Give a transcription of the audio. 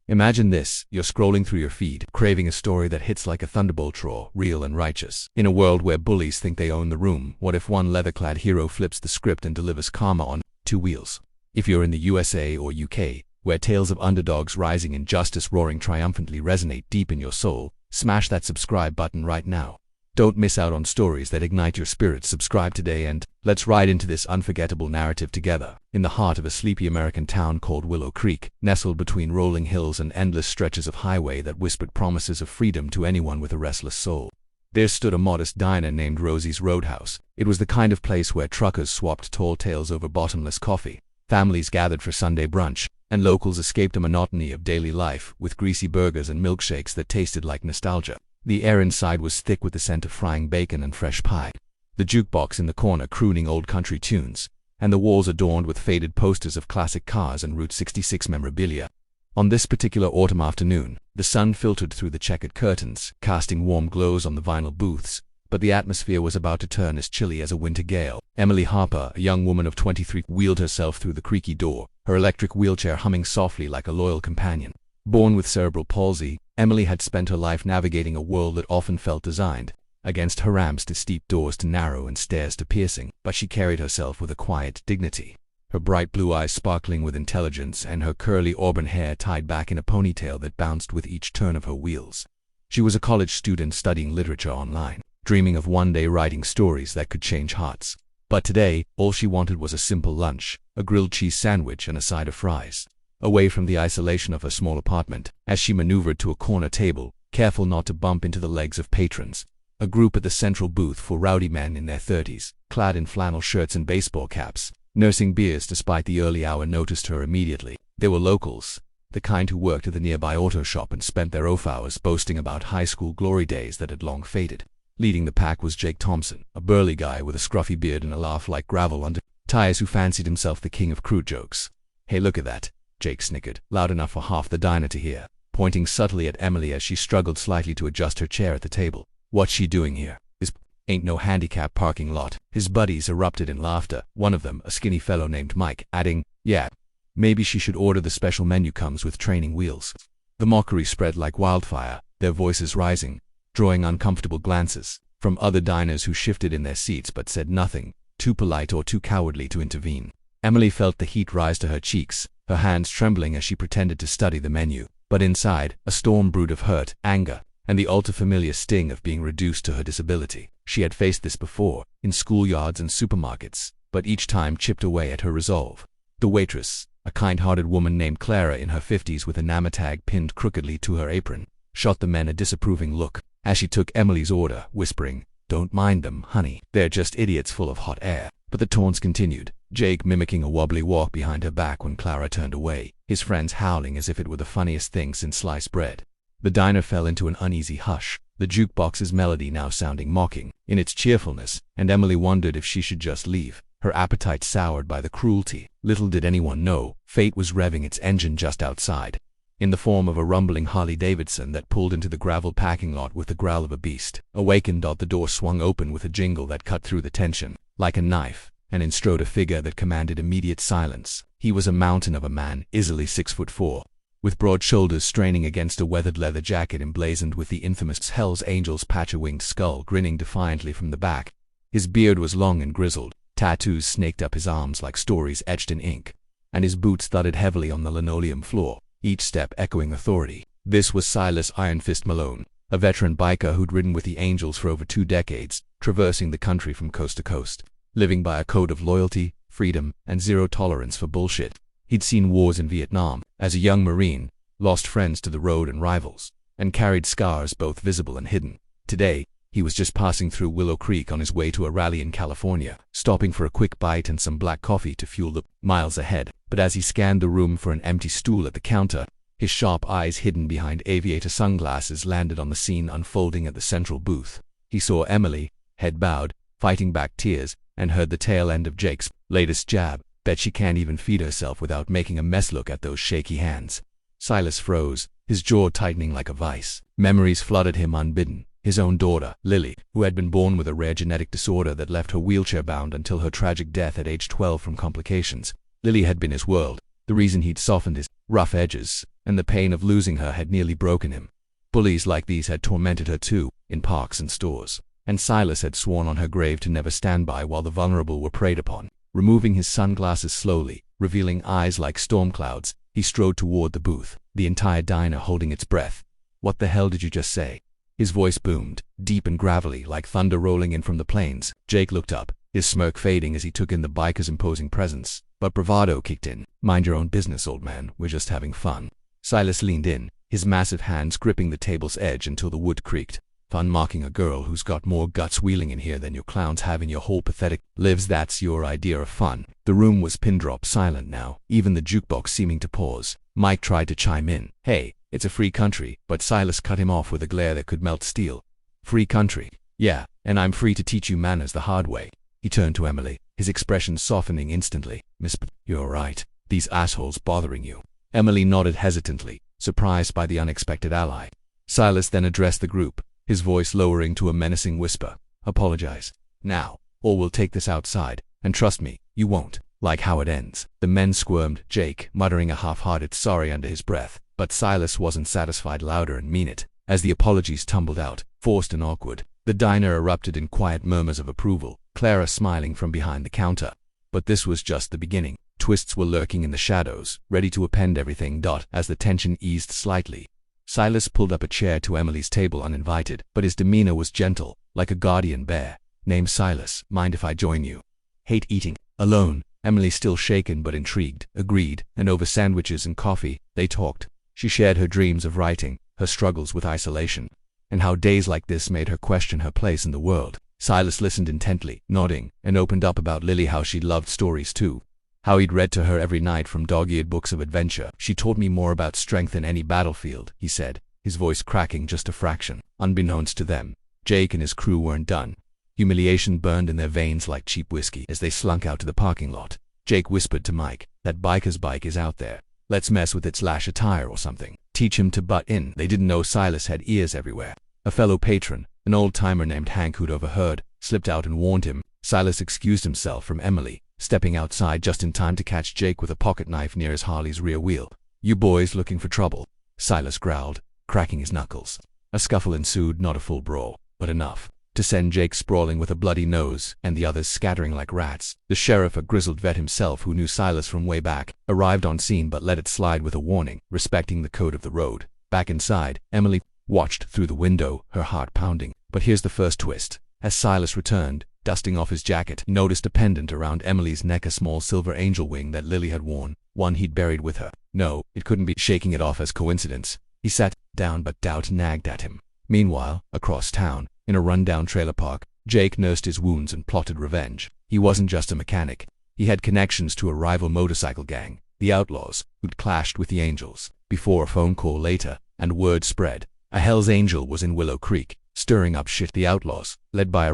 Imagine this, you're scrolling through your feed, craving a story that hits like a thunderbolt, raw, real and righteous. In a world where bullies think they own the room, what if one leather-clad hero flips the script and delivers karma on 2 wheels? If you're in the USA or UK, where tales of underdogs rising and justice roaring triumphantly resonate deep in your soul, smash that subscribe button right now. Don't miss out on stories that ignite your spirit. Subscribe today and let's ride into this unforgettable narrative together. In the heart of a sleepy American town called Willow Creek, nestled between rolling hills and endless stretches of highway that whispered promises of freedom to anyone with a restless soul, there stood a modest diner named Rosie's Roadhouse. It was the kind of place where truckers swapped tall tales over bottomless coffee, families gathered for Sunday brunch, and locals escaped the monotony of daily life with greasy burgers and milkshakes that tasted like nostalgia. The air inside was thick with the scent of frying bacon and fresh pie, the jukebox in the corner crooning old country tunes, and the walls adorned with faded posters of classic cars and Route 66 memorabilia. On this particular autumn afternoon, the sun filtered through the checkered curtains, casting warm glows on the vinyl booths, but the atmosphere was about to turn as chilly as a winter gale. Emily Harper, a young woman of 23, wheeled herself through the creaky door, her electric wheelchair humming softly like a loyal companion. Born with cerebral palsy, Emily had spent her life navigating a world that often felt designed against her ramps to steep, doors to narrow, and stairs to piercing, but she carried herself with a quiet dignity, her bright blue eyes sparkling with intelligence and her curly auburn hair tied back in a ponytail that bounced with each turn of her wheels. She was a college student studying literature online, dreaming of one day writing stories that could change hearts. But today, all she wanted was a simple lunch, a grilled cheese sandwich and a side of fries. Away from the isolation of her small apartment, as she maneuvered to a corner table, careful not to bump into the legs of patrons, a group at the central booth for rowdy men in their 30s, clad in flannel shirts and baseball caps, nursing beers despite the early hour, noticed her immediately. They were locals, the kind who worked at the nearby auto shop and spent their off hours boasting about high school glory days that had long faded. Leading the pack was Jake Thompson, a burly guy with a scruffy beard and a laugh like gravel under tires who fancied himself the king of crude jokes. "Hey, look at that," Jake snickered, loud enough for half the diner to hear, pointing subtly at Emily as she struggled slightly to adjust her chair at the table. "What's she doing here? This ain't no handicap parking lot." His buddies erupted in laughter, one of them, a skinny fellow named Mike, adding, "Yeah, maybe she should order the special menu, comes with training wheels." The mockery spread like wildfire, their voices rising, drawing uncomfortable glances from other diners who shifted in their seats but said nothing, too polite or too cowardly to intervene. Emily felt the heat rise to her cheeks, her hands trembling as she pretended to study the menu, but inside, a storm brewed of hurt, anger, and the ultra-familiar sting of being reduced to her disability. She had faced this before, in schoolyards and supermarkets, but each time chipped away at her resolve. The waitress, a kind-hearted woman named Clara in her 50s with a name tag pinned crookedly to her apron, shot the men a disapproving look as she took Emily's order, whispering, "Don't mind them, honey. They're just idiots full of hot air." But the taunts continued, Jake mimicking a wobbly walk behind her back when Clara turned away, his friends howling as if it were the funniest thing since sliced bread. The diner fell into an uneasy hush, the jukebox's melody now sounding mocking in its cheerfulness, and Emily wondered if she should just leave, her appetite soured by the cruelty. Little did anyone know, fate was revving its engine just outside, in the form of a rumbling Harley-Davidson that pulled into the gravel parking lot with the growl of a beast. Awakened, the door swung open with a jingle that cut through the tension like a knife, and in strode a figure that commanded immediate silence. He was a mountain of a man, easily 6'4", with broad shoulders straining against a weathered leather jacket emblazoned with the infamous Hell's Angels patch-a-winged skull grinning defiantly from the back. His beard was long and grizzled, tattoos snaked up his arms like stories etched in ink, and his boots thudded heavily on the linoleum floor, each step echoing authority. This was Silas Iron Fist Malone, a veteran biker who'd ridden with the Angels for over 2 decades, traversing the country from coast to coast, living by a code of loyalty, freedom, and zero tolerance for bullshit. He'd seen wars in Vietnam, as a young Marine, lost friends to the road and rivals, and carried scars both visible and hidden. Today, he was just passing through Willow Creek on his way to a rally in California, stopping for a quick bite and some black coffee to fuel the miles ahead. But as he scanned the room for an empty stool at the counter, his sharp eyes hidden behind aviator sunglasses landed on the scene unfolding at the central booth. He saw Emily, head bowed, fighting back tears, and heard the tail end of Jake's latest jab. "Bet she can't even feed herself without making a mess. Look at those shaky hands." Silas froze, his jaw tightening like a vice. Memories flooded him unbidden. His own daughter, Lily, who had been born with a rare genetic disorder that left her wheelchair-bound until her tragic death at age 12 from complications. Lily had been his world, the reason he'd softened his rough edges, and the pain of losing her had nearly broken him. Bullies like these had tormented her too, in parks and stores, and Silas had sworn on her grave to never stand by while the vulnerable were preyed upon. Removing his sunglasses slowly, revealing eyes like storm clouds, he strode toward the booth, the entire diner holding its breath. "What the hell did you just say?" His voice boomed, deep and gravelly, like thunder rolling in from the plains. Jake looked up, his smirk fading as he took in the biker's imposing presence, but bravado kicked in. "Mind your own business, old man, we're just having fun." Silas leaned in, his massive hands gripping the table's edge until the wood creaked. "Fun mocking a girl who's got more guts wheeling in here than your clowns have in your whole pathetic lives. That's your idea of fun." The room was pin-drop silent now, even the jukebox seeming to pause. Mike tried to chime in. "Hey, it's a free country," but Silas cut him off with a glare that could melt steel. "Free country? Yeah, and I'm free to teach you manners the hard way." He turned to Emily, his expression softening instantly. "Miss P, you're right. These assholes bothering you?" Emily nodded hesitantly, surprised by the unexpected ally. Silas then addressed the group, his voice lowering to a menacing whisper. "Apologize now, or we'll take this outside, and trust me, you won't like how it ends." The men squirmed, Jake muttering a half-hearted sorry under his breath, but Silas wasn't satisfied. "Louder and mean it." As the apologies tumbled out, forced and awkward, the diner erupted in quiet murmurs of approval, Clara smiling from behind the counter. But this was just the beginning. Twists were lurking in the shadows, ready to upend everything. As the tension eased slightly, Silas pulled up a chair to Emily's table uninvited, but his demeanor was gentle, like a guardian bear. "Name's Silas. Mind if I join you?" "Hate eating alone." Emily, still shaken but intrigued, agreed, and over sandwiches and coffee, they talked. She shared her dreams of writing, her struggles with isolation, and how days like this made her question her place in the world. Silas listened intently, nodding, and opened up about Lily, how she loved stories too, how he'd read to her every night from dog-eared books of adventure. "She taught me more about strength than any battlefield," he said, his voice cracking just a fraction. Unbeknownst to them, Jake and his crew weren't done. Humiliation burned in their veins like cheap whiskey as they slunk out to the parking lot. Jake whispered to Mike, "That biker's bike is out there. Let's mess with it, slash a tire or something. Teach him to butt in." They didn't know Silas had ears everywhere. A fellow patron, an old-timer named Hank who'd overheard, slipped out and warned him. Silas excused himself from Emily, stepping outside just in time to catch Jake with a pocket knife near his Harley's rear wheel. "You boys looking for trouble?" Silas growled, cracking his knuckles. A scuffle ensued, not a full brawl, but enough to send Jake sprawling with a bloody nose and the others scattering like rats. The sheriff, a grizzled vet himself who knew Silas from way back, arrived on scene but let it slide with a warning, respecting the code of the road. Back inside, Emily watched through the window, her heart pounding. But here's the first twist. As Silas returned, dusting off his jacket, he noticed a pendant around Emily's neck, a small silver angel wing that Lily had worn, one he'd buried with her. No, it couldn't be. Shaking it off as coincidence, he sat down, but doubt nagged at him. Meanwhile, across town, in a rundown trailer park, Jake nursed his wounds and plotted revenge. He wasn't just a mechanic. He had connections to a rival motorcycle gang, the Outlaws, who'd clashed with the Angels. Before a phone call later, and word spread, a Hell's Angel was in Willow Creek, stirring up shit. The Outlaws, led by a